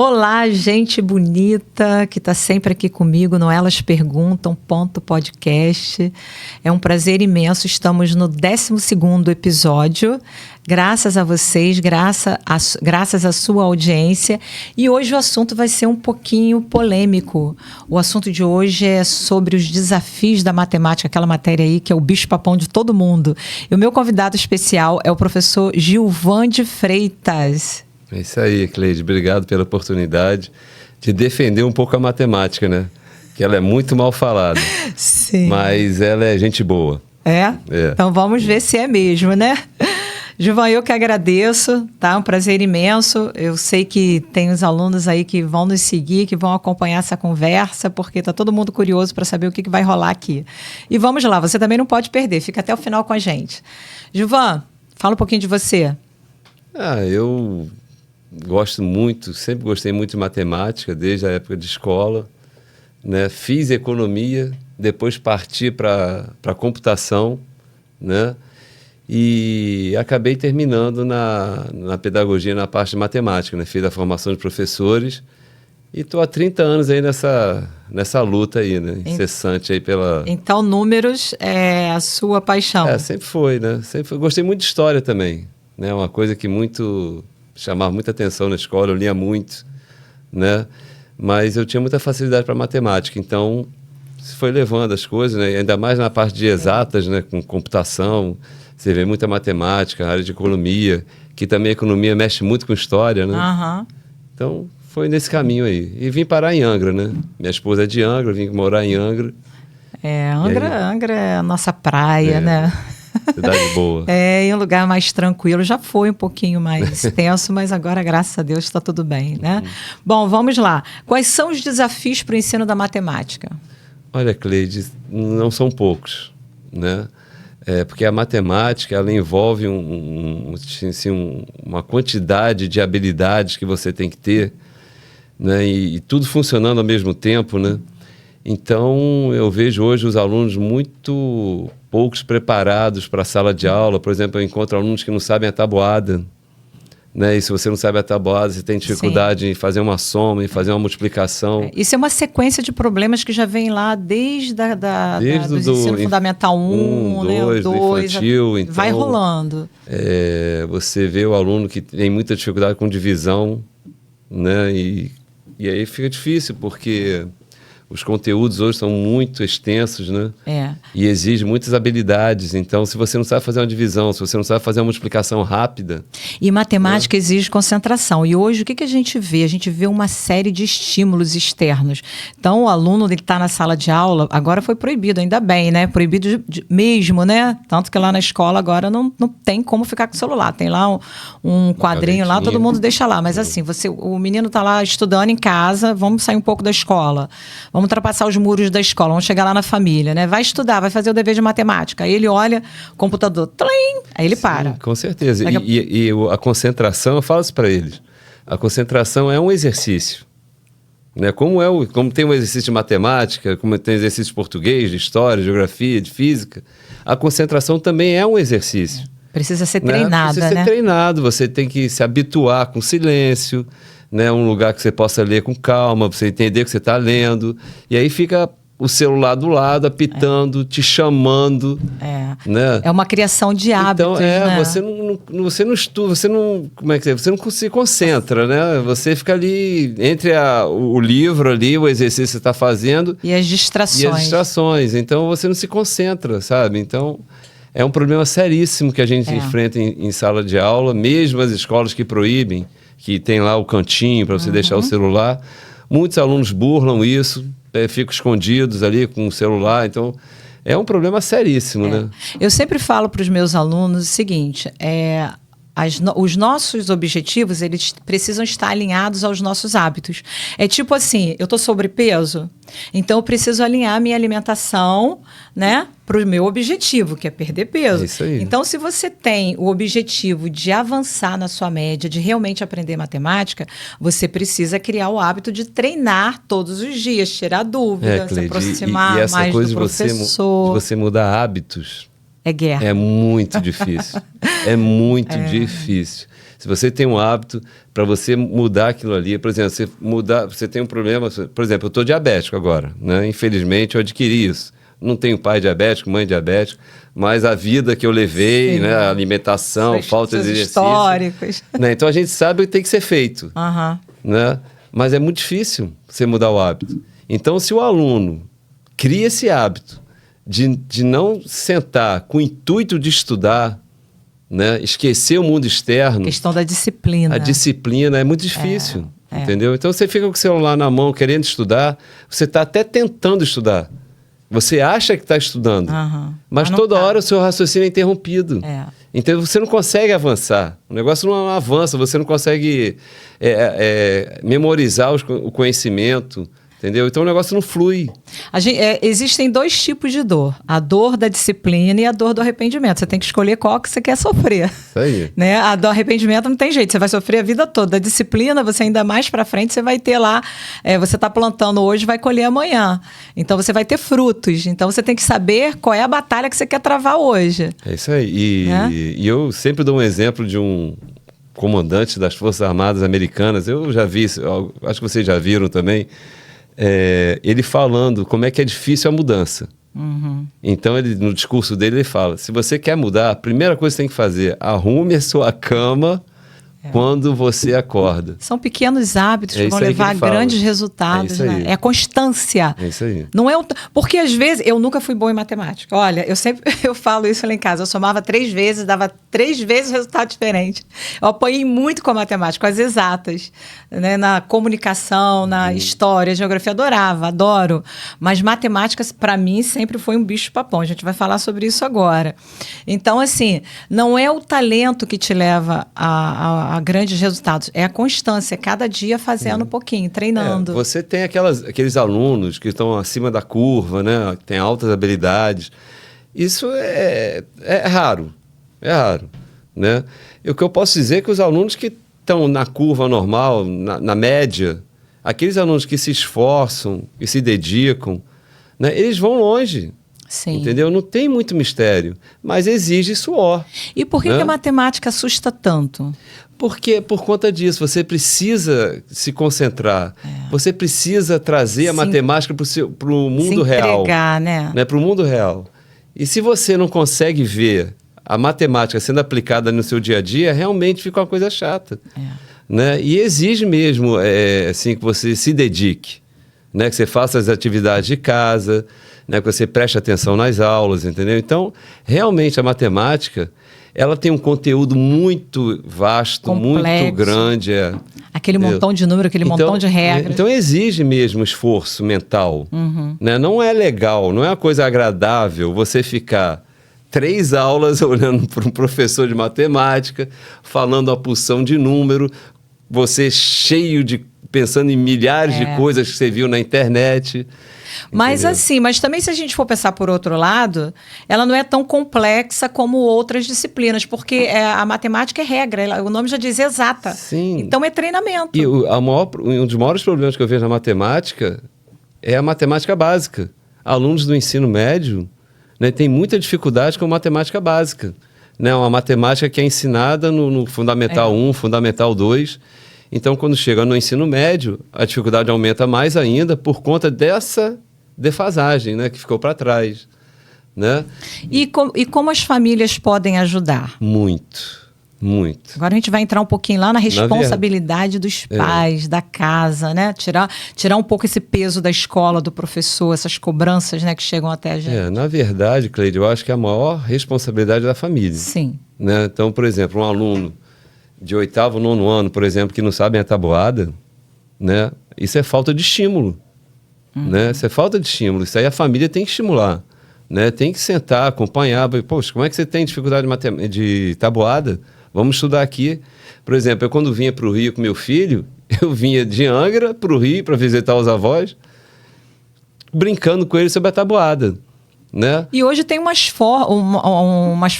Olá, gente bonita que está sempre aqui comigo no Elas Perguntam .podcast. É um prazer imenso. Estamos no 12º episódio. Graças a vocês, graças à sua audiência. E hoje o assunto vai ser um pouquinho polêmico. O assunto de hoje é sobre os desafios da matemática, aquela matéria aí que é o bicho-papão de todo mundo. E o meu convidado especial é o professor Gilvan de Freitas. É isso aí, Cleide. Obrigado pela oportunidade de defender um pouco a matemática, né? Que ela é muito mal falada. Sim. Mas ela é gente boa. É? Então vamos ver se é mesmo, né? Gilvan, eu que agradeço, tá? Um prazer imenso. Eu sei que tem os alunos aí que vão nos seguir, que vão acompanhar essa conversa, porque tá todo mundo curioso para saber o que vai rolar aqui. E vamos lá, você também não pode perder, fica até o final com a gente. Gilvan, fala um pouquinho de você. Eu gosto muito, sempre gostei muito de matemática, desde a época de escola, né? Fiz economia, depois parti para computação, né? E acabei terminando na pedagogia, na parte de matemática, né? Fiz a formação de professores e estou há 30 anos aí nessa luta aí, né? Incessante aí pela... Então, números é a sua paixão. Sempre foi, né? Gostei muito de história também, né? Uma coisa que chamava muita atenção na escola, eu lia muito, né? Mas eu tinha muita facilidade para matemática, então se foi levando as coisas, né? Ainda mais na parte de exatas, né? Com computação, você vê muita matemática, área de economia, que também a economia mexe muito com história, né? Uhum. Então foi nesse caminho aí. E vim parar em Angra, né? Minha esposa é de Angra, vim morar em Angra. Angra é a nossa praia, né? Cidade boa. Em um lugar mais tranquilo. Já foi um pouquinho mais tenso, mas agora, graças a Deus, está tudo bem, né? Bom, vamos lá. Quais são os desafios para o ensino da matemática? Olha, Cleide, não são poucos, né? Porque a matemática, ela envolve uma quantidade de habilidades que você tem que ter, né? E tudo funcionando ao mesmo tempo, né? Então, eu vejo hoje os alunos muito poucos preparados para a sala de aula. Por exemplo, eu encontro alunos que não sabem a tabuada, né? E se você não sabe a tabuada, você tem dificuldade em fazer uma soma, em fazer uma multiplicação. Isso é uma sequência de problemas que já vem lá desde do ensino fundamental 1, né, 2, infantil. Então, vai rolando. Você vê o aluno que tem muita dificuldade com divisão, né? E aí fica difícil, porque os conteúdos hoje são muito extensos, né? E exigem muitas habilidades. Então, se você não sabe fazer uma divisão, se você não sabe fazer uma multiplicação rápida... E matemática exige concentração. E hoje, o que a gente vê? A gente vê uma série de estímulos externos. Então, o aluno está na sala de aula, agora foi proibido, ainda bem, né? Proibido mesmo, né? Tanto que lá na escola agora não tem como ficar com o celular. Tem lá um quadrinho lá, todo mundo deixa lá. Mas assim, o menino está lá estudando em casa, vamos sair um pouco da escola. Vamos ultrapassar os muros da escola, vamos chegar lá na família, né? Vai estudar, vai fazer o dever de matemática. Aí ele olha, computador, tlim, aí ele para. Com certeza. E a concentração, eu falo isso para eles, a concentração é um exercício, né? Como tem um exercício de matemática, como tem exercício de português, de história, de geografia, de física, a concentração também é um exercício. Precisa ser treinada, Precisa ser treinado, você tem que se habituar com silêncio, né? Um lugar que você possa ler com calma, você entender o que você está lendo. E aí fica o celular do lado, apitando, te chamando. Né? É uma criação de hábitos, então, né? Você não estuda, você não se concentra, né? Você fica ali entre o livro ali, o exercício que você está fazendo. E as distrações. Então, você não se concentra, sabe? Então, é um problema seríssimo que a gente enfrenta em sala de aula, mesmo as escolas que proíbem, que tem lá o cantinho para você deixar o celular. Muitos alunos burlam isso, ficam escondidos ali com o celular. Então, é um problema seríssimo, né? Eu sempre falo para os meus alunos o seguinte, os nossos objetivos, eles precisam estar alinhados aos nossos hábitos. É tipo assim, eu estou sobrepeso, então eu preciso alinhar a minha alimentação, né, para o meu objetivo, que é perder peso. É isso aí. Então, se você tem o objetivo de avançar na sua média, de realmente aprender matemática, você precisa criar o hábito de treinar todos os dias, tirar dúvida, Cleide, se aproximar e essa mais coisa do professor. De você mudar hábitos... É guerra. É muito difícil. É muito difícil. Se você tem um hábito, para você mudar aquilo ali, por exemplo, você tem um problema, por exemplo, eu estou diabético agora, né? Infelizmente eu adquiri isso. Não tenho pai diabético, mãe diabética, mas a vida que eu levei, Sim. né? A alimentação, falta de exercício. Históricos. Né? Então a gente sabe o que tem que ser feito. Né? Mas é muito difícil você mudar o hábito. Então, se o aluno cria esse hábito de não sentar com o intuito de estudar, né? Esquecer o mundo externo. A questão da disciplina. A disciplina é muito difícil, entendeu? Então, você fica com o celular na mão querendo estudar, você está até tentando estudar. Você acha que está estudando, mas toda hora o seu raciocínio é interrompido. Então, você não consegue avançar. O negócio não avança, você não consegue memorizar o conhecimento. Entendeu? Então o negócio não flui. Existem dois tipos de dor. A dor da disciplina e a dor do arrependimento. Você tem que escolher qual que você quer sofrer. Isso aí. Né? A do arrependimento não tem jeito. Você vai sofrer a vida toda. A disciplina, você ainda mais pra frente, você vai ter lá... você está plantando hoje, vai colher amanhã. Então você vai ter frutos. Então você tem que saber qual é a batalha que você quer travar hoje. É isso aí. E eu sempre dou um exemplo de um comandante das Forças Armadas Americanas. Eu já vi, acho que vocês já viram também. Ele falando como é que é difícil a mudança. Então, no discurso dele, ele fala, se você quer mudar, a primeira coisa que você tem que fazer, arrume a sua cama quando você acorda. São pequenos hábitos que vão levar a grandes resultados. Né? É a constância. É isso aí. Não é porque, às vezes, eu nunca fui boa em matemática. Olha, eu falo isso lá em casa. Eu somava 3 vezes, dava 3 vezes resultado diferente. Eu apanhei muito com a matemática, com as exatas. Né? Na comunicação, na história, geografia, adoro. Mas matemática, para mim, sempre foi um bicho-papão. A gente vai falar sobre isso agora. Então, assim, não é o talento que te leva a grandes resultados. É a constância, cada dia fazendo um pouquinho, treinando. Você tem aqueles alunos que estão acima da curva, né? Tem altas habilidades. Isso é raro. É raro. Né? E o que eu posso dizer é que os alunos que estão na curva normal, na média, aqueles alunos que se esforçam e se dedicam, né? Eles vão longe. Sim. Entendeu? Não tem muito mistério, mas exige suor. E por que a matemática assusta tanto? Porque por conta disso, você precisa se concentrar, você precisa trazer a matemática para o mundo real. Né? Para o mundo real. E se você não consegue ver a matemática sendo aplicada no seu dia a dia, realmente fica uma coisa chata. Né? E exige mesmo assim, que você se dedique, né? Que você faça as atividades de casa, né? Que você preste atenção nas aulas, entendeu? Então, realmente a matemática, ela tem um conteúdo muito vasto, complexo, muito grande. Aquele montão de número, aquele montão de regras. Então exige mesmo esforço mental. Né? Não é legal, não é uma coisa agradável você ficar 3 aulas olhando para um professor de matemática, falando a porção de número, você cheio pensando em milhares de coisas que você viu na internet. Mas assim, mas também se a gente for pensar por outro lado, ela não é tão complexa como outras disciplinas, porque a matemática é regra, o nome já diz exata. Sim. Então é treinamento. E um dos maiores problemas que eu vejo na matemática é a matemática básica. Alunos do ensino médio, né, têm muita dificuldade com matemática básica. Né? Uma matemática que é ensinada no Fundamental 1, Fundamental 2. Então, quando chega no ensino médio, a dificuldade aumenta mais ainda por conta dessa defasagem, né, que ficou para trás. Né? E como as famílias podem ajudar? Muito. Agora a gente vai entrar um pouquinho lá na responsabilidade dos pais, da casa, né? Tirar um pouco esse peso da escola, do professor, essas cobranças, né, que chegam até a gente. Na verdade, Cleide, eu acho que é a maior responsabilidade da família. Sim. Né? Então, por exemplo, um aluno de 8º, 9º ano, por exemplo, que não sabem a tabuada, né? Isso é falta de estímulo. Né? Isso é falta de estímulo. Isso aí a família tem que estimular. Né? Tem que sentar, acompanhar. Poxa, como é que você tem dificuldade de tabuada? Vamos estudar aqui. Por exemplo, eu quando vinha para o Rio com meu filho, eu vinha de Angra para o Rio para visitar os avós, brincando com ele sobre a tabuada. Né? E hoje tem umas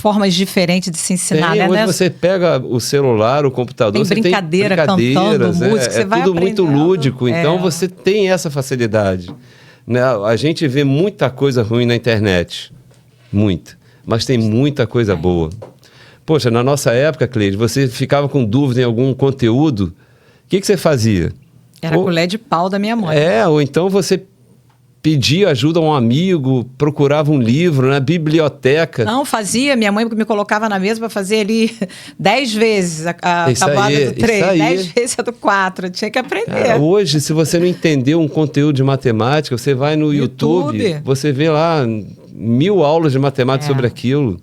formas diferentes de se ensinar, né? Hoje você pega o celular, o computador, tem brincadeira, cantando música, você vai tudo muito aprendendo. lúdico, então você tem essa facilidade. Né? A gente vê muita coisa ruim na internet, muita, mas tem muita coisa boa. Poxa, na nossa época, Cleide, você ficava com dúvida em algum conteúdo, o que você fazia? Era a colher de pau da minha mãe. Ou então você pedia ajuda a um amigo, procurava um livro na biblioteca. Não, fazia. Minha mãe me colocava na mesa para fazer ali 10 vezes a tabuada do 3, 10 vezes a do 4. Eu tinha que aprender. Hoje, se você não entendeu um conteúdo de matemática, você vai no YouTube, você vê lá 1000 aulas de matemática sobre aquilo.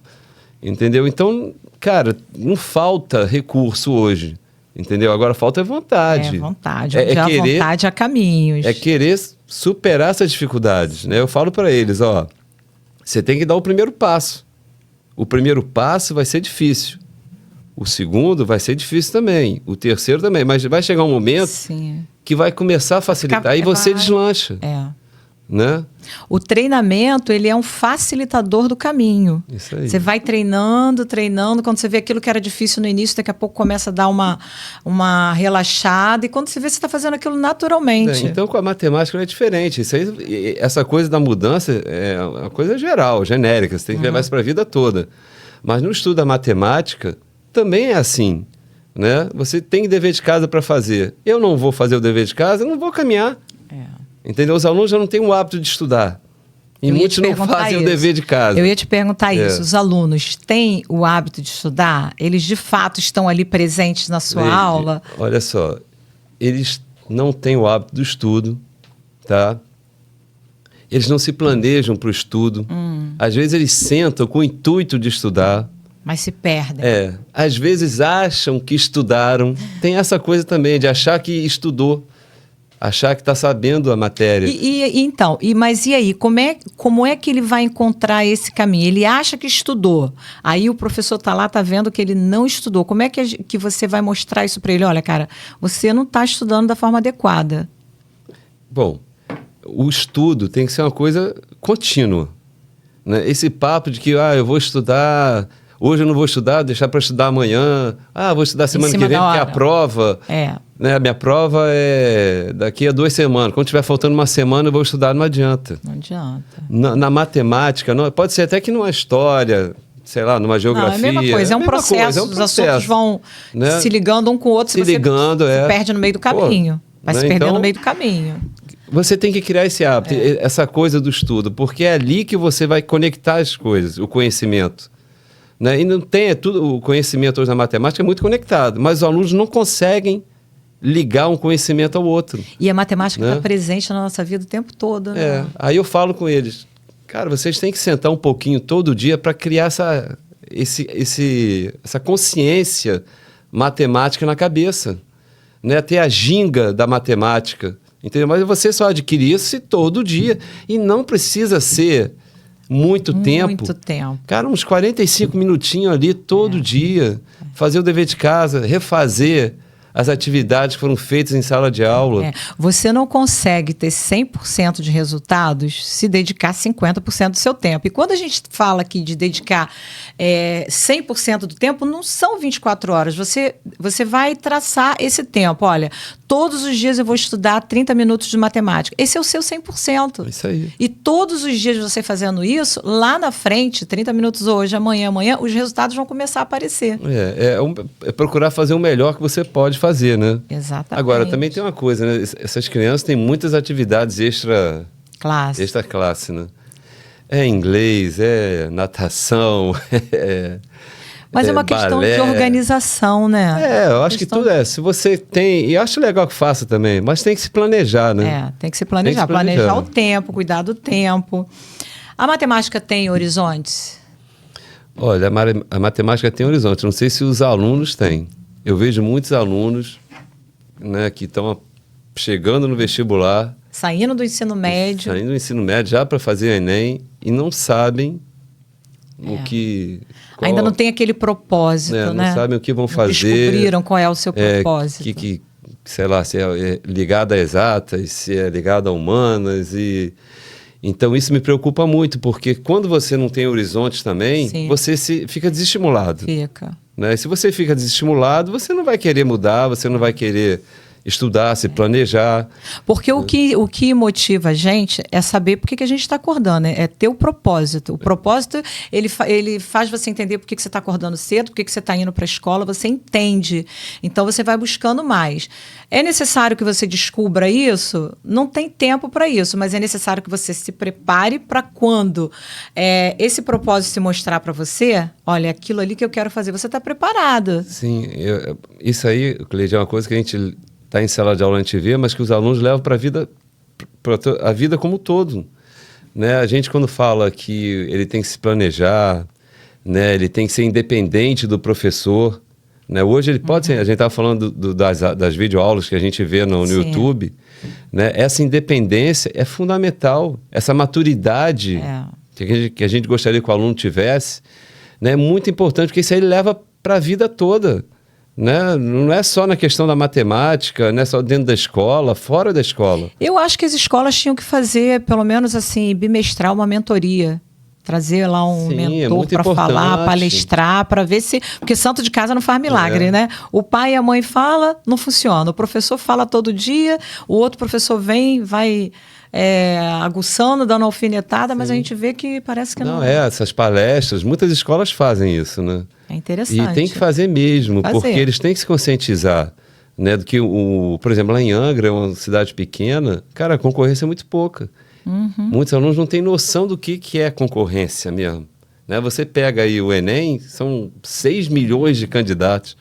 Entendeu? Então, cara, não falta recurso hoje. Entendeu? Agora falta vontade. Vontade. Onde há vontade, há caminhos. É querer superar essas dificuldades, né? Eu falo para eles, você tem que dar o primeiro passo. O primeiro passo vai ser difícil. O segundo vai ser difícil também. O terceiro também. Mas vai chegar um momento que vai começar a facilitar e você deslancha. Né? O treinamento, ele é um facilitador do caminho. Isso aí. Você vai treinando, quando você vê aquilo que era difícil no início, daqui a pouco começa a dar uma relaxada, e quando você vê, você está fazendo aquilo naturalmente. Então, com a matemática não é diferente. Essa coisa da mudança é uma coisa geral, genérica, você tem que levar isso para a vida toda. Mas no estudo da matemática, também é assim. Né? Você tem dever de casa para fazer. Eu não vou fazer o dever de casa, eu não vou caminhar. Entendeu? Os alunos já não têm o hábito de estudar. E muitos não fazem o dever de casa. Eu ia te perguntar isso. Os alunos têm o hábito de estudar? Eles, de fato, estão ali presentes na sua aula? Olha só, eles não têm o hábito do estudo, tá? Eles não se planejam para o estudo. Às vezes, eles sentam com o intuito de estudar. Mas se perdem. Às vezes, acham que estudaram. Tem essa coisa também de achar que estudou. Achar que está sabendo a matéria. Mas e aí? Como é que ele vai encontrar esse caminho? Ele acha que estudou. Aí o professor está lá, está vendo que ele não estudou. Como é que você vai mostrar isso para ele? Olha, cara, você não está estudando da forma adequada. Bom, o estudo tem que ser uma coisa contínua. Né? Esse papo de que eu vou estudar... Hoje eu não vou estudar, deixar para estudar amanhã. Vou estudar semana que vem porque é a prova. Né? A minha prova é daqui a 2 semanas. Quando tiver faltando uma semana, eu vou estudar. Não adianta. Não adianta. Na matemática, pode ser até que numa história, sei lá, numa geografia. Não, é a mesma coisa, é um processo. Os assuntos vão se ligando um com o outro. Se perde no meio do caminho. Vai se perder no meio do caminho. Você tem que criar esse hábito, essa coisa do estudo. Porque é ali que você vai conectar as coisas, o conhecimento. Né? E não tem o conhecimento hoje na matemática é muito conectado, mas os alunos não conseguem ligar um conhecimento ao outro. E a matemática está presente na nossa vida o tempo todo. Né? Aí eu falo com eles, cara, vocês têm que sentar um pouquinho todo dia para criar essa consciência matemática na cabeça, né? Ter a ginga da matemática, entendeu? Mas você só adquire isso todo dia e não precisa ser muito tempo. Cara, uns 45 minutinhos ali todo dia. Fazer o dever de casa, refazer as atividades que foram feitas em sala de aula. Você não consegue ter 100% de resultados se dedicar 50% do seu tempo. E quando a gente fala aqui de dedicar 100% do tempo, não são 24 horas. Você vai traçar esse tempo. Olha, todos os dias eu vou estudar 30 minutos de matemática. Esse é o seu 100%. Isso aí. E todos os dias você fazendo isso, lá na frente, 30 minutos hoje, amanhã, os resultados vão começar a aparecer. É procurar fazer o melhor que você pode fazer, né? Exatamente. Agora, também tem uma coisa, né? Essas crianças têm muitas atividades extra classe, né? É inglês, é natação, Mas é uma questão de organização, né? Eu acho que tudo se você tem... E acho legal que faça também, mas tem que se planejar, né? Tem que se planejar. Planejar o tempo, cuidar do tempo. A matemática tem horizontes? Olha, a matemática tem horizonte. Não sei se os alunos têm. Eu vejo muitos alunos, né, que estão chegando no vestibular... Saindo do ensino médio. Já para fazer Enem e não sabem o que... Ainda não tem aquele propósito, né? Não sabem o que vão fazer. Descobriram qual é o seu propósito. Sei lá, se é ligado a exatas, se é ligado a humanas. Então, isso me preocupa muito, porque quando você não tem horizontes também, você fica desestimulado. Fica. Né? E se você fica desestimulado, você não vai querer mudar, você não vai querer estudar, se planejar. Porque o que motiva a gente é saber por que a gente está acordando, é ter o propósito. O propósito, ele faz você entender por que você está acordando cedo, por que você está indo para a escola, você entende. Então, você vai buscando mais. É necessário que você descubra isso? Não tem tempo para isso, mas é necessário que você se prepare para quando esse propósito se mostrar para você, olha, aquilo ali que eu quero fazer, você está preparado. Sim, isso aí, Cleide, é uma coisa que a gente está em sala de aula, a gente vê, mas que os alunos levam para a vida como um todo. Né? A gente, quando fala que ele tem que se planejar, né? Ele tem que ser independente do professor. Né? Hoje ele pode ser, a gente estava falando das videoaulas que a gente vê no YouTube, né? Essa independência é fundamental, essa maturidade que a gente gostaria que o aluno tivesse, né? É muito importante, porque isso aí ele leva para a vida toda. Né? Não é só na questão da matemática, não é só dentro da escola, fora da escola. Eu acho que as escolas tinham que fazer, pelo menos assim, bimestral, uma mentoria. Trazer lá um mentor para falar, palestrar, para ver se... Porque santo de casa não faz milagre, né? O pai e a mãe falam, não funciona. O professor fala todo dia, o outro professor vai aguçando, dando alfinetada, mas a gente vê que parece que não... essas palestras, muitas escolas fazem isso, né? É interessante. E tem que fazer mesmo, porque eles têm que se conscientizar. Né, do que, por exemplo, lá em Angra, uma cidade pequena, cara, a concorrência é muito pouca. Muitos alunos não têm noção do que é concorrência mesmo. Né? Você pega aí o Enem, são 6 milhões de candidatos.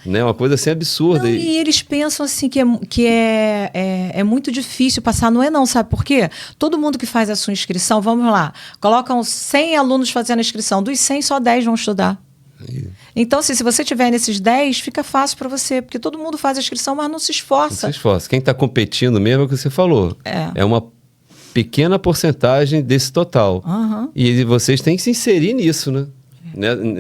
Né? Uma coisa assim absurda. Não, e eles pensam assim que é muito difícil passar. Não é não, sabe por quê? Todo mundo que faz a sua inscrição, vamos lá, colocam 100 alunos fazendo a inscrição. Dos 100, só 10 vão estudar. Então, assim, se você tiver nesses 10, fica fácil para você, porque todo mundo faz a inscrição, mas não se esforça. Não se esforça. Quem está competindo mesmo é o que você falou. É uma pequena porcentagem desse total. E vocês têm que se inserir nisso, né?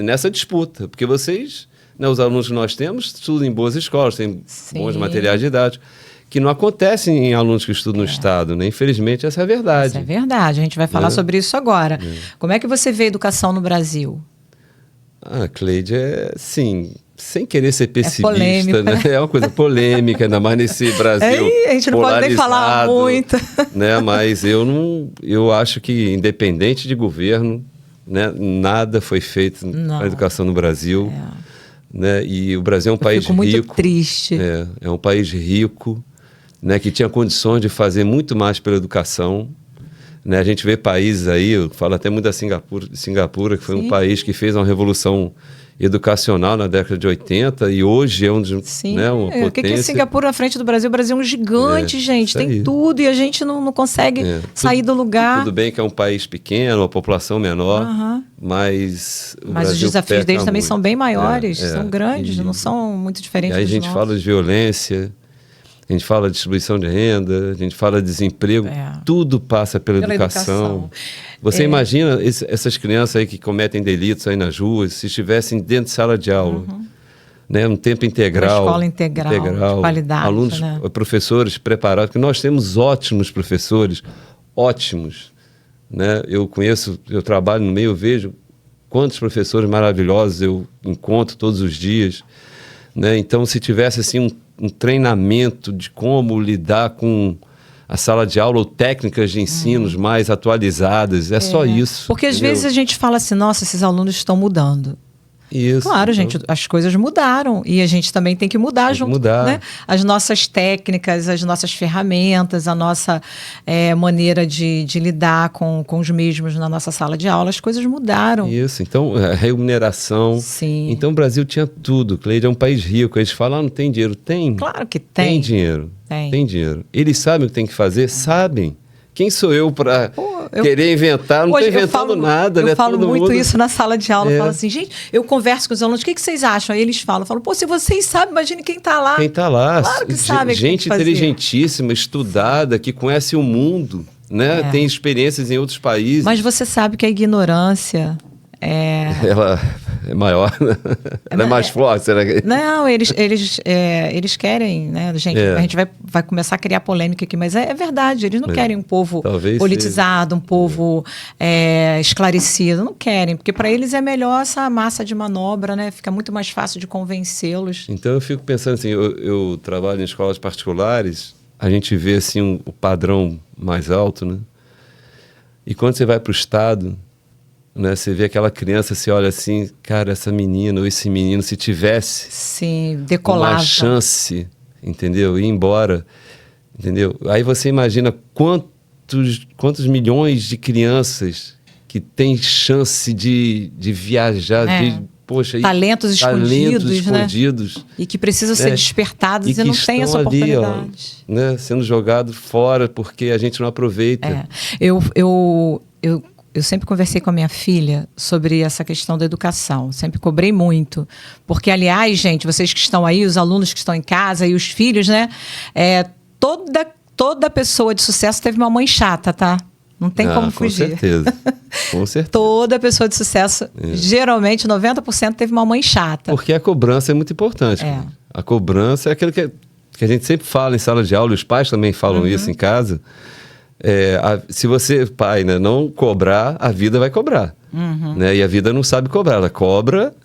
Nessa disputa. Porque vocês, né, os alunos que nós temos, estudam em boas escolas, têm bons materiais didáticos, que não acontecem em alunos que estudam no Estado, né? Infelizmente, essa é a verdade. Isso é verdade. A gente vai falar sobre isso agora. Como é que você vê a educação no Brasil? Cleide, sim, sem querer ser pessimista, né? É uma coisa polêmica, ainda mais nesse Brasil a gente não pode nem falar muito. Né? Mas eu acho que, independente de governo, né, nada foi feito na educação no Brasil. Né? E o Brasil é um país rico. Muito triste. É um país rico, né, que tinha condições de fazer muito mais pela educação. Né, a gente vê países aí, eu falo até muito da Singapura, que foi um país que fez uma revolução educacional na década de 80 e hoje é uma potência. O que é Singapura na frente do Brasil? O Brasil é um gigante, gente, tem tudo e a gente não consegue sair do lugar. Tudo bem que é um país pequeno, a população menor, mas os desafios deles também são bem maiores, são grandes, não são muito diferentes dos nossos. Aí a gente fala de violência, a gente fala de distribuição de renda, a gente fala de desemprego, tudo passa pela educação. Você imagina essas crianças aí que cometem delitos aí nas ruas, se estivessem dentro de sala de aula, né, um tempo integral. Uma escola integral, de qualidade. Alunos, professores preparados, porque nós temos ótimos professores, ótimos. Né? Eu trabalho no meio, eu vejo quantos professores maravilhosos eu encontro todos os dias. Né? Então, se tivesse assim um treinamento de como lidar com a sala de aula ou técnicas de ensinos mais atualizadas, só isso. Porque às vezes a gente fala assim, nossa, esses alunos estão mudando. Isso. Claro, gente, as coisas mudaram e a gente também tem que mudar junto. Né? As nossas técnicas, as nossas ferramentas, a nossa maneira de lidar com os mesmos na nossa sala de aula, as coisas mudaram. Isso, então, a remuneração. Sim. Então, o Brasil tinha tudo. Cleide é um país rico. Eles falam, não tem dinheiro. Tem. Claro que tem. Tem dinheiro. Tem dinheiro. Eles sabem o que tem que fazer? Sabem. Quem sou eu para querer inventar? Não estou inventando nada, né? Eu falo muito isso na sala de aula. Eu falo assim, gente, eu converso com os alunos, o que vocês acham? Aí eles falam, pô, se vocês sabem, imagine quem está lá. Quem está lá. Claro que sabe. Gente inteligentíssima, estudada, que conhece o mundo, né? Tem experiências em outros países. Mas você sabe que a ignorância é maior, né? Ela é mais forte, será que... Não, eles querem, né, gente, a gente vai começar a criar polêmica aqui, mas é verdade, eles não querem um povo Talvez politizado, um povo esclarecido, não querem, porque para eles é melhor essa massa de manobra, né, fica muito mais fácil de convencê-los. Então eu fico pensando assim, eu trabalho em escolas particulares, a gente vê assim o padrão mais alto, né? E quando você vai para o estado, né, você vê aquela criança, você olha assim, cara, essa menina ou esse menino, se tivesse Sim, decolava. uma chance, entendeu? Ir embora, entendeu? Aí você imagina quantos milhões de crianças que têm chance de viajar, talentos escondidos, né? E que precisam ser despertados e não têm essa oportunidade. Ali, ó, né? Sendo jogado fora porque a gente não aproveita. Eu sempre conversei com a minha filha sobre essa questão da educação. Sempre cobrei muito. Porque, aliás, gente, vocês que estão aí, os alunos que estão em casa e os filhos, né? Toda pessoa de sucesso teve uma mãe chata, tá? Não tem como fugir. Com certeza. Com certeza. Toda pessoa de sucesso, geralmente 90% teve uma mãe chata. Porque a cobrança é muito importante. A cobrança é aquilo que a gente sempre fala em sala de aula, e os pais também falam isso em casa. Se você, pai, né, não cobrar, a vida vai cobrar. Né? E a vida não sabe cobrar, ela cobra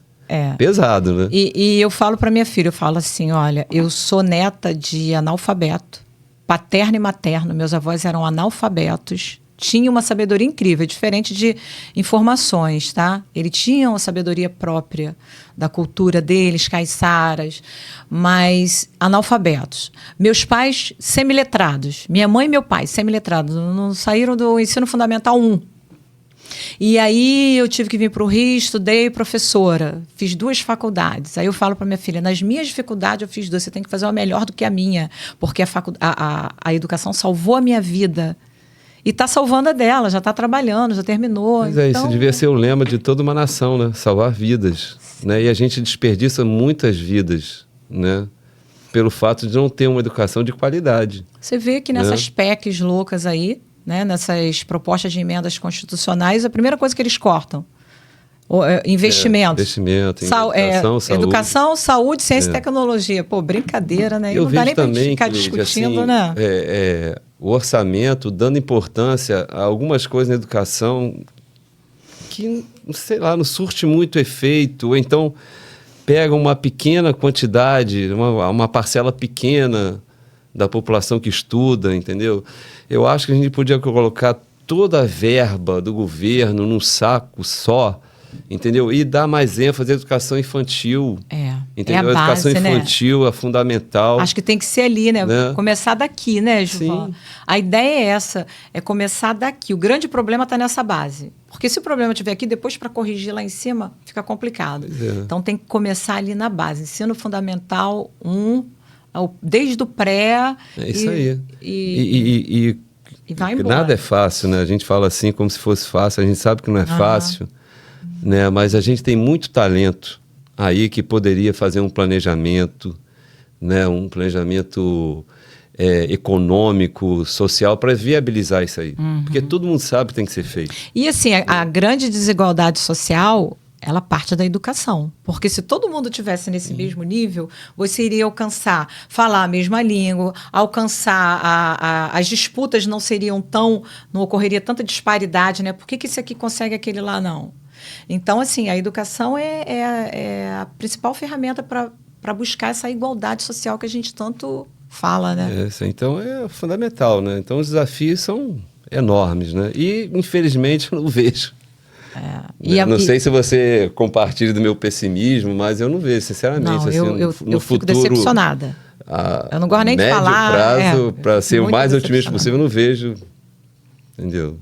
pesado. Né? E eu falo para minha filha, eu falo assim, olha, eu sou neta de analfabeto, paterno e materno, meus avós eram analfabetos, tinham uma sabedoria incrível, diferente de informações, tá? Eles tinham a sabedoria própria da cultura deles, caiçaras, mas analfabetos. Meus pais, semiletrados. Minha mãe e meu pai, semiletrados. Não saíram do ensino fundamental 1. E aí eu tive que vir para o Rio, estudei professora, fiz 2 faculdades. Aí eu falo para minha filha, nas minhas dificuldades eu fiz 2, você tem que fazer uma melhor do que a minha, porque a educação salvou a minha vida. E está salvando a dela, já está trabalhando, já terminou. Mas isso devia ser o lema de toda uma nação, né? Salvar vidas. Né? E a gente desperdiça muitas vidas, né? Pelo fato de não ter uma educação de qualidade. Você vê que nessas PECs loucas aí, né? Nessas propostas de emendas constitucionais, a primeira coisa que eles cortam, investimentos. Investimento em educação, saúde. Educação, saúde, ciência e tecnologia. Pô, brincadeira, né? E não dá nem para ficar discutindo, assim, né? O orçamento dando importância a algumas coisas na educação que, sei lá, não surte muito efeito, ou então pega uma pequena quantidade, uma parcela pequena da população que estuda, entendeu? Eu acho que a gente podia colocar toda a verba do governo num saco só, entendeu? E dar mais ênfase à educação infantil. Entendeu? A educação base, infantil, né? É fundamental. Acho que tem que ser ali, né? Começar daqui, né, Gilvan? A ideia é essa, é começar daqui. O grande problema está nessa base. Porque se o problema estiver aqui, depois para corrigir lá em cima, fica complicado. Então tem que começar ali na base. Ensino fundamental 1, desde o pré. É isso aí. E vai embora. Nada é fácil, né? A gente fala assim como se fosse fácil, a gente sabe que não é fácil, né? Mas a gente tem muito talento aí que poderia fazer um planejamento, né? Um planejamento econômico, social, para viabilizar isso aí. Porque todo mundo sabe que tem que ser feito. E assim, a grande desigualdade social, ela parte da educação. Porque se todo mundo tivesse nesse mesmo nível, você iria alcançar, falar a mesma língua, alcançar as disputas não ocorreria tanta disparidade, né? Por que esse aqui consegue, aquele lá não? Então, assim, a educação é a principal ferramenta para buscar essa igualdade social que a gente tanto fala, né? Então é fundamental, né? Então os desafios são enormes, né? E, infelizmente, eu não vejo. Não sei se você compartilha do meu pessimismo, mas eu não vejo, sinceramente. Não, assim, eu fico decepcionada. Eu não gosto nem de falar. Prazo, para ser o mais otimista possível, eu não vejo. Entendeu?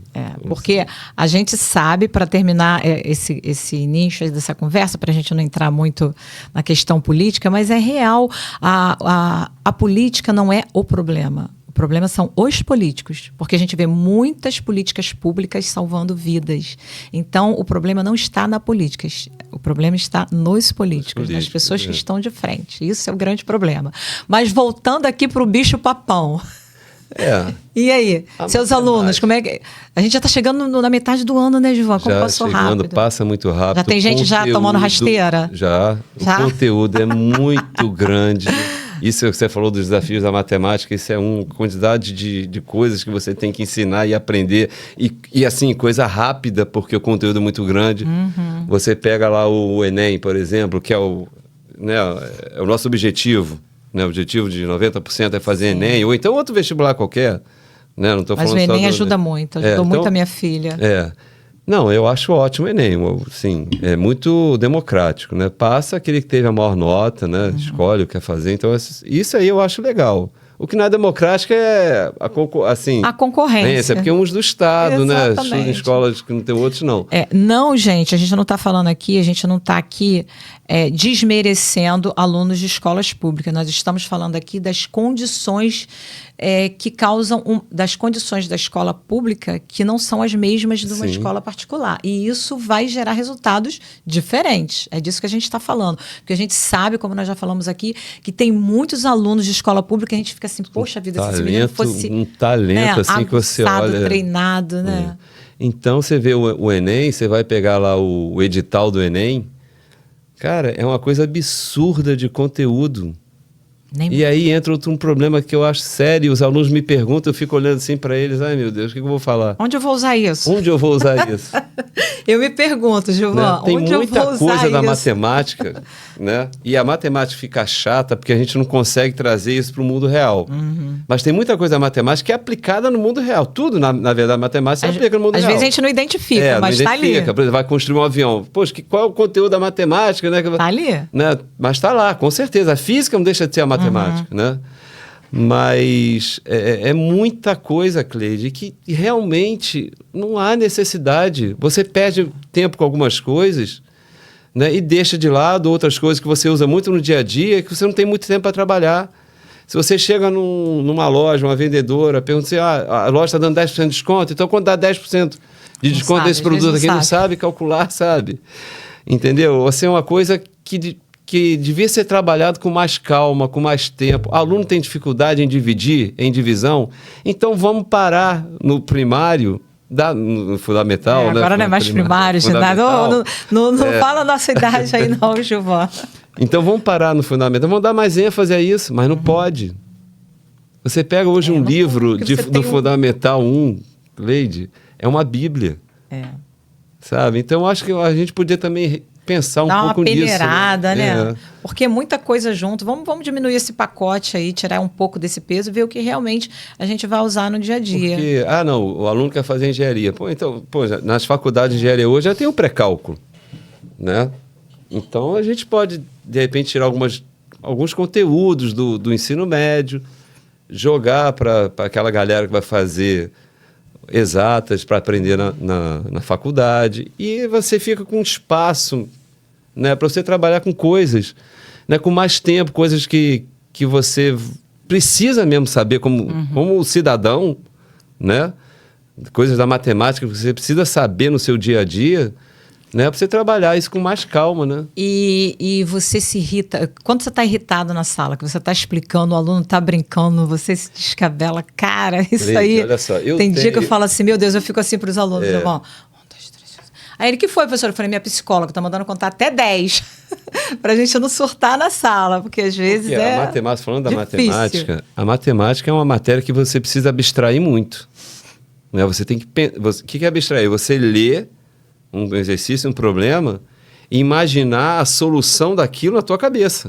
Porque a gente sabe, para terminar esse nicho dessa conversa, para a gente não entrar muito na questão política, mas é real, a política não é o problema. O problema são os políticos, porque a gente vê muitas políticas públicas salvando vidas. Então, o problema não está na política, o problema está nos políticos, nas pessoas que estão de frente. Isso é o grande problema. Mas voltando aqui para o bicho-papão. E aí, seus alunos, como é que... A gente já está chegando na metade do ano, né, Gilvan? Como passou rápido. Passa muito rápido. Já tem gente já tomando rasteira? Já. O conteúdo é muito grande. Isso que você falou dos desafios da matemática, isso é uma quantidade de coisas que você tem que ensinar e aprender. E assim, coisa rápida, porque o conteúdo é muito grande. Você pega lá o Enem, por exemplo, que é o nosso objetivo. Né? O objetivo de 90% é fazer Enem, ou então outro vestibular qualquer. Né? Não tô Mas falando o Enem só ajuda muito, ajudou muito a minha filha. Não, eu acho ótimo o Enem, sim, é muito democrático, né? Passa aquele que teve a maior nota, né? Escolhe o que quer fazer, então isso aí eu acho legal. O que não é democrático é a concorrência. Porque uns do Estado, né? Estudam em escolas que não tem outros, não. Não, gente, a gente não está falando aqui, a gente não está aqui desmerecendo alunos de escolas públicas. Nós estamos falando aqui das condições que causam, das condições da escola pública que não são as mesmas de uma escola particular. E isso vai gerar resultados diferentes. É disso que a gente está falando. Porque a gente sabe, como nós já falamos aqui, que tem muitos alunos de escola pública e a gente fica assim, poxa vida, se esse menino fosse um talento assim que você olha, treinado, né? Então você vê o Enem, você vai pegar lá o edital do Enem, cara, é uma coisa absurda de conteúdo. E aí entra um problema que eu acho sério, os alunos me perguntam, eu fico olhando assim para eles, ai meu Deus, o que eu vou falar? Onde eu vou usar isso? Onde eu vou usar isso? Eu me pergunto, Gilvan, tem onde eu vou usar isso? Tem muita coisa da matemática, né? E a matemática fica chata porque a gente não consegue trazer isso para o mundo real. Mas tem muita coisa da matemática que é aplicada no mundo real. Tudo, na verdade, a matemática se aplica no mundo real. Às vezes a gente não identifica, mas está ali. Por exemplo, vai construir um avião. Poxa, qual é o conteúdo da matemática? Né? Está ali. Né? Mas está lá, com certeza. A física não deixa de ser a matemática, né? Mas é muita coisa, Cleide, que realmente não há necessidade. Você perde tempo com algumas coisas, né, e deixa de lado outras coisas que você usa muito no dia a dia, que você não tem muito tempo para trabalhar. Se você chega numa loja, uma vendedora, pergunta assim, a loja está dando 10% de desconto, então quando dá 10% de desconto desse produto aqui, não sabe calcular, sabe? Entendeu? Você é uma coisa que devia ser trabalhado com mais calma, com mais tempo. O aluno tem dificuldade em dividir, em divisão, então vamos parar no primário, no fundamental. Agora né? Não é mais primário, não fala a nossa idade aí não, Gilvan. Então vamos parar no fundamental, vamos dar mais ênfase a isso, mas não pode. Você pega hoje um livro do Fundamental 1, Cleide, é uma Bíblia. Sabe? Então acho que a gente podia também pensar um pouco nisso. Dar uma peneirada, né? Porque muita coisa junto. Vamos diminuir esse pacote aí, tirar um pouco desse peso, ver o que realmente a gente vai usar no dia a dia. Porque, o aluno quer fazer engenharia. Nas faculdades de engenharia hoje já tem o pré-cálculo, né? Então a gente pode, de repente, tirar alguns conteúdos do ensino médio, jogar para aquela galera que vai fazer exatas para aprender na faculdade, e você fica com espaço, né, para você trabalhar com coisas, né, com mais tempo, coisas que você precisa mesmo saber como cidadão, né, coisas da matemática que você precisa saber no seu dia a dia, né, para você trabalhar isso com mais calma, né? E você se irrita... Quando você está irritado na sala, que você está explicando, o aluno está brincando, você se descabela. Cara, isso Cleide, aí... Olha só, tem dia que eu falo assim, meu Deus, eu fico assim para os alunos. Eu vou, 1, 2, 3... Aí ele, que foi, professor? Eu falei, minha psicóloga está mandando contar até 10. para a gente não surtar na sala, porque às vezes a matemática, falando difícil. Da matemática, a matemática é uma matéria que você precisa abstrair muito. Né? Você tem que... O que é abstrair? Você lê um exercício, um problema, e imaginar a solução daquilo na tua cabeça.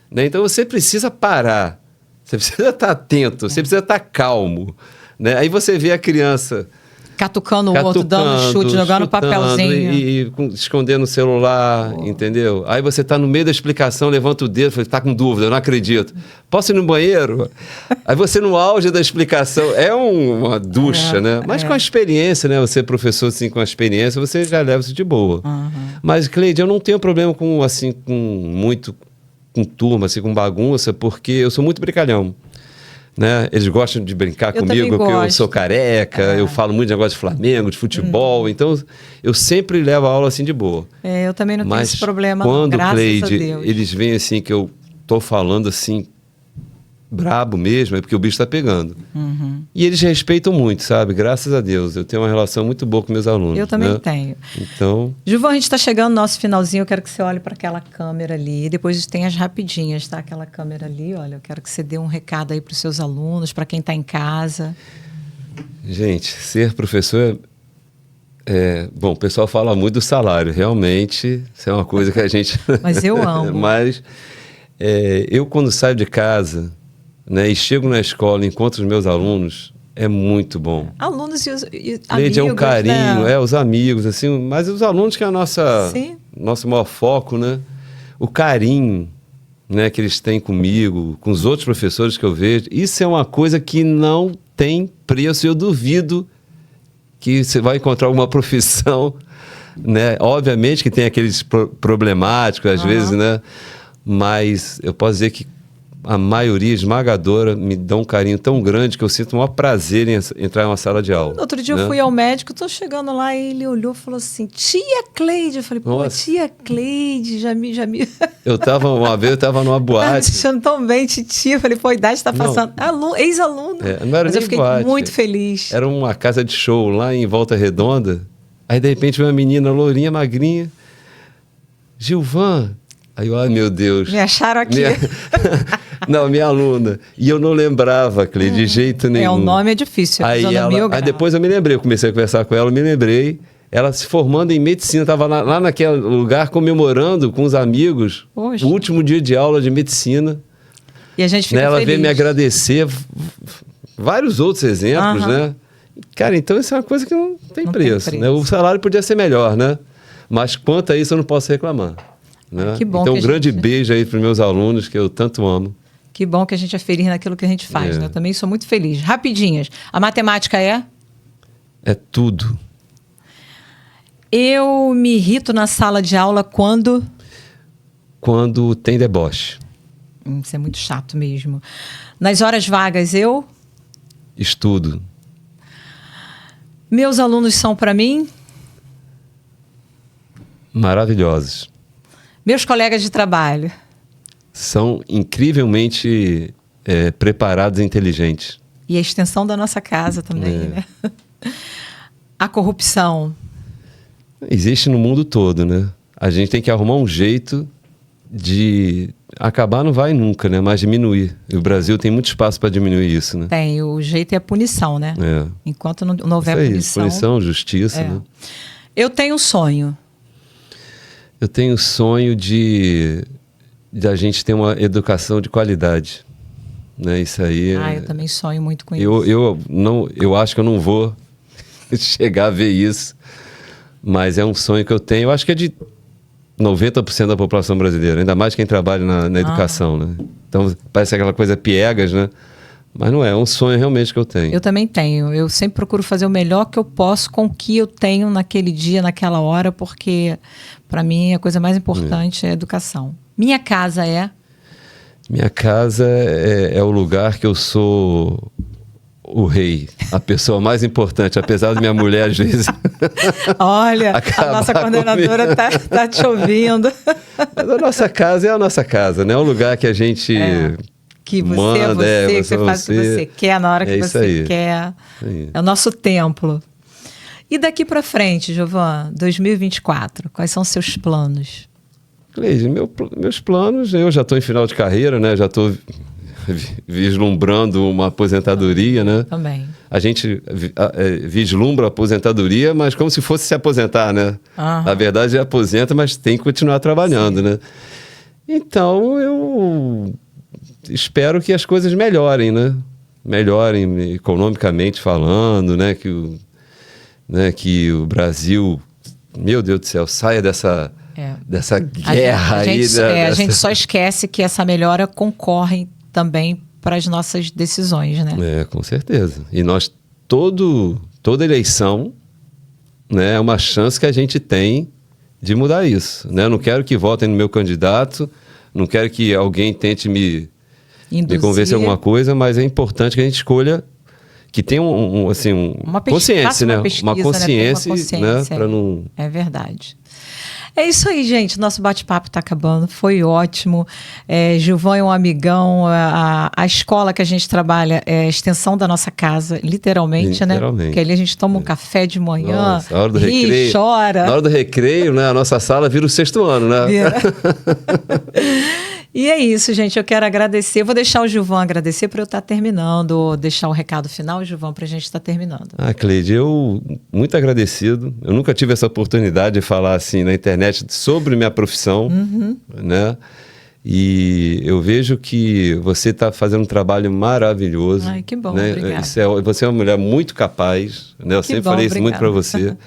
Né? Então você precisa parar, você precisa estar atento, você precisa estar calmo. Né? Aí você vê a criança catucando o outro, dando chute, jogando papelzinho. E escondendo o celular, entendeu? Aí você está no meio da explicação, levanta o dedo e fala, está com dúvida, eu não acredito. Posso ir no banheiro? Aí você no auge da explicação, é uma ducha, né? Mas com a experiência, né? Você é professor assim, com a experiência, você já leva isso de boa. Mas, Cleide, eu não tenho problema com turma, assim, com bagunça, porque eu sou muito brincalhão. Né? Eles gostam de brincar comigo, porque eu sou careca, eu falo muito de negócio de Flamengo, de futebol, então eu sempre levo a aula assim de boa. Eu também não tenho esse problema, quando, graças Cleide, a Deus. eles veem assim que eu tô falando assim brabo mesmo, é porque o bicho está pegando. Uhum. E eles respeitam muito, sabe? Graças a Deus. Eu tenho uma relação muito boa com meus alunos. Eu também né? tenho. Então, Gilvan, a gente está chegando no nosso finalzinho. Eu quero que você olhe para aquela câmera ali. E depois tem as rapidinhas, tá? Aquela câmera ali, olha. Eu quero que você dê um recado aí para os seus alunos, para quem está em casa. gente, ser professor bom, o pessoal fala muito do salário. Realmente, isso é uma coisa que a gente... Mas eu amo. Mas eu, quando saio de casa, né, e chego na escola e encontro os meus alunos, é muito bom. Alunos e amigos, Leide, é um carinho, né? os amigos, assim, mas os alunos que é nosso maior foco, né? O carinho, né, que eles têm comigo, com os outros professores que eu vejo, isso é uma coisa que não tem preço. Eu duvido que você vai encontrar alguma profissão, né? Obviamente que tem aqueles problemáticos, às vezes, né? Mas eu posso dizer que a maioria esmagadora me dá um carinho tão grande que eu sinto o maior prazer em entrar em uma sala de aula. Outro dia né? eu fui ao médico, tô chegando lá e ele olhou e falou assim, tia Cleide. Eu falei, pô, Nossa. tia Cleide, já me... Uma vez eu estava numa Tá me boate. achando tão bem, titia. Eu falei, pô, a idade tá passando. Ex-aluno. Não era Mas eu nem fiquei boate. muito feliz. Era uma casa de show lá em Volta Redonda. Aí, de repente, veio uma menina lourinha, magrinha. Gilvan. Aí eu, ai, meu Deus. Me acharam aqui. Não, minha aluna. E eu não lembrava, Cleide, de jeito nenhum. O nome é difícil. Aí depois eu me lembrei, eu comecei a conversar com ela, eu me lembrei. Ela se formando em medicina, estava lá naquele lugar comemorando com os amigos. Poxa. O último dia de aula de medicina. E a gente fica Ela feliz. veio me agradecer. Vários outros exemplos, né? Cara, então isso é uma coisa que não tem preço. Né? O salário podia ser melhor, né? Mas quanto a isso eu não posso reclamar. Né? Que bom então, que um grande beijo aí para os meus alunos, que eu tanto amo. Que bom que a gente é feliz naquilo que a gente faz, né? Eu também sou muito feliz. Rapidinhas. A matemática é? É tudo. Eu me irrito na sala de aula quando... Quando tem deboche. Isso é muito chato mesmo. Nas horas vagas, eu... Estudo. Meus alunos são para mim... Maravilhosos. Meus colegas de trabalho... São incrivelmente preparados e inteligentes. E a extensão da nossa casa também, né? A corrupção... Existe no mundo todo, né? A gente tem que arrumar um jeito de... Acabar não vai nunca, né? Mas diminuir. E o Brasil tem muito espaço para diminuir isso, né? Tem, o jeito é a punição, né? Enquanto não houver punição... Punição, justiça, né? Eu tenho um sonho. Eu tenho o sonho de a gente ter uma educação de qualidade. Né? Isso aí... eu também sonho muito com isso. Eu acho que eu não vou chegar a ver isso, mas é um sonho que eu tenho. Eu acho que é de 90% da população brasileira, ainda mais quem trabalha na educação. Né? Então, parece aquela coisa piegas, né? Mas não é um sonho realmente que eu tenho. Eu também tenho. Eu sempre procuro fazer o melhor que eu posso com o que eu tenho naquele dia, naquela hora, porque, para mim, a coisa mais importante é a educação. Minha casa é? Minha casa é o lugar que eu sou o rei, a pessoa mais importante, apesar de minha mulher, às vezes... Olha, a nossa coordenadora tá te ouvindo. Mas a nossa casa é a nossa casa, né? É o lugar que a gente... Que você manda, que você faz o que você quer, na hora que você quer. É o nosso templo. E daqui para frente, Gilvan, 2024, quais são os seus planos? Cleide, meus planos, eu já estou em final de carreira, né? Já estou vislumbrando uma aposentadoria, né? Também. A gente vislumbra a aposentadoria, mas como se fosse se aposentar, né? Na verdade, aposenta, mas tem que continuar trabalhando, né? Então, eu espero que as coisas melhorem, né? Melhorem economicamente falando, né? Que o Brasil, meu Deus do céu, saia dessa guerra aí. A gente só esquece que essa melhora concorre também para as nossas decisões, né? Com certeza. E nós, toda eleição, né, é uma chance que a gente tem de mudar isso. Né? Eu não quero que votem no meu candidato, não quero que alguém tente me convencer alguma coisa, mas é importante que a gente escolha que tenha uma consciência, né? Uma consciência, né? Para não... É verdade. É isso aí, gente. Nosso bate-papo está acabando. Foi ótimo. Gilvan é um amigão. A escola que a gente trabalha é a extensão da nossa casa, literalmente, né? Porque ali a gente toma um café de manhã, Nossa, a hora do recreio, chora. Na hora do recreio, né? A nossa sala vira o 6º ano, né? E é isso, gente. Eu quero agradecer. Vou deixar o Gilvan agradecer para eu estar terminando, deixar o recado final, Gilvan, para a gente estar terminando. Cleide, eu muito agradecido. Eu nunca tive essa oportunidade de falar assim na internet sobre minha profissão, né? E eu vejo que você está fazendo um trabalho maravilhoso. Ai, que bom, né? obrigada. Você é uma mulher muito capaz, né? Eu sempre falei isso muito para você.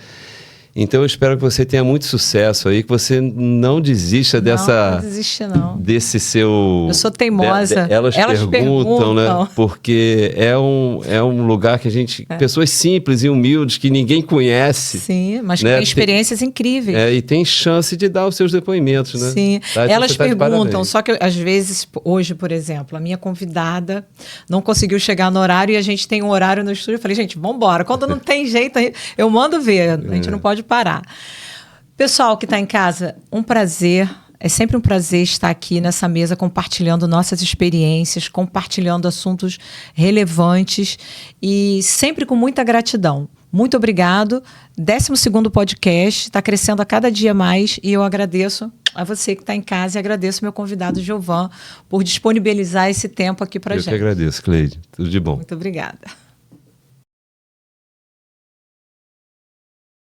Então eu espero que você tenha muito sucesso aí, que você não desista Não desiste, não. desse seu... Eu sou teimosa. Elas perguntam, né? Porque é um lugar que pessoas simples e humildes que ninguém conhece. Sim, mas né? tem experiências incríveis. E tem chance de dar os seus depoimentos, né? Sim, tá? Então, elas perguntam, só que às vezes, hoje, por exemplo, a minha convidada não conseguiu chegar no horário e a gente tem um horário no estúdio. Eu falei, gente, vamos embora. Quando não tem jeito, eu mando ver. A gente não pode parar. Pessoal que está em casa, um prazer. É sempre um prazer estar aqui nessa mesa compartilhando nossas experiências, compartilhando assuntos relevantes e sempre com muita gratidão. Muito obrigado. 12º podcast, está crescendo a cada dia mais e eu agradeço a você que está em casa e agradeço meu convidado Gilvan por disponibilizar esse tempo aqui para gente. Eu que agradeço, Cleide. Tudo de bom. Muito obrigada.